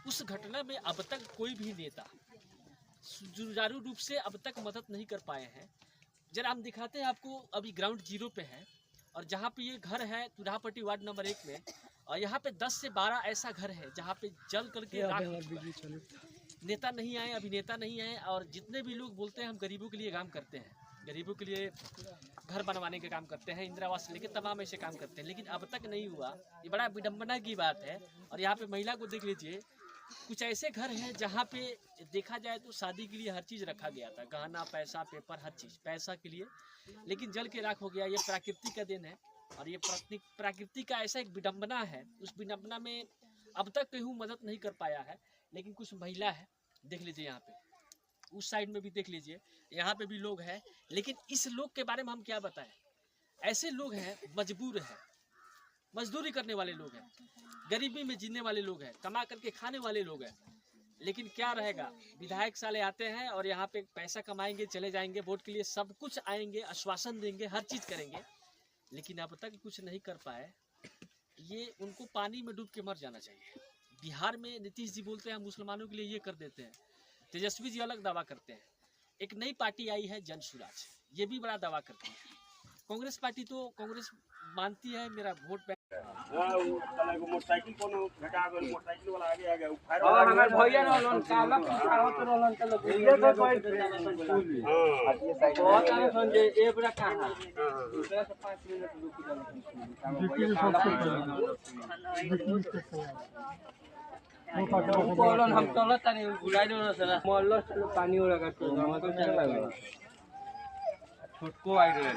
उस घटना में अब तक कोई भी नेता सुचारू रूप से अब तक मदद नहीं कर पाए हैं। जरा हम दिखाते हैं आपको, अभी ग्राउंड जीरो पे है और जहाँ पे ये घर है तुराहपट्टी वार्ड नंबर 1 में, और यहाँ पे 10 से 12 ऐसा घर है जहाँ पे जल करके राख हो चुका है। नेता नहीं आए, अभिनेता नहीं आए, और जितने भी लोग बोलते हैं हम गरीबों के लिए काम करते हैं, गरीबों के लिए घर बनवाने का काम करते हैं, इंदिरा आवास लेके तमाम ऐसे काम करते हैं, लेकिन अब तक नहीं हुआ। ये बड़ा विडम्बना की बात है। और यहाँ पे महिला को देख लीजिए, कुछ ऐसे घर हैं जहाँ पे देखा जाए तो शादी के लिए हर चीज़ रखा गया था, गहना, पैसा, पेपर, हर चीज़ पैसा के लिए, लेकिन जल के राख हो गया। ये प्रकृति का देन है और ये प्रकृति का ऐसा एक विडम्बना है। उस विडम्बना में अब तक कोई मदद नहीं कर पाया है, लेकिन कुछ महिला है, देख लीजिए यहाँ पे, उस साइड में भी देख लीजिए, यहाँ पे भी लोग हैं। लेकिन इस लोग के बारे में हम क्या बताएं? ऐसे लोग हैं, मजबूर हैं, मजदूरी करने वाले लोग हैं, गरीबी में जीने वाले लोग हैं, कमा करके खाने वाले लोग हैं। लेकिन क्या रहेगा, विधायक साले आते हैं और यहाँ पे पैसा कमाएंगे, चले जाएंगे, वोट के लिए सब कुछ आएंगे, आश्वासन देंगे, हर चीज़ करेंगे, लेकिन अब तक कुछ नहीं कर पाए। ये उनको पानी में डूब के मर जाना चाहिए। बिहार में नीतीश जी बोलते हैं हम मुसलमानों के लिए ये कर देते हैं, तेजस्वी जी अलग दावा करते हैं। एक नई पार्टी आई है जन सुराज, ये भी बड़ा दावा करती है। कांग्रेस पार्टी तो कांग्रेस मानती है मेरा वोट बैंक। मोटरसाइकिल कोनो घटा गल, मोटरसाइकिल वाला आगे आ गया, फायर और हमार भैया रहलन काला पिछाड़ होत रहलन त लोग ये तो कोई बहुत आने संजय ए बड़ा कहां दूसरा से 5 मिनट रुक जाओ। बोलन हम चलत नहीं बुलाई दो सर मोहल्ला चलो पानी हो लगा तो हम तो चल लगा छोटको आई रहे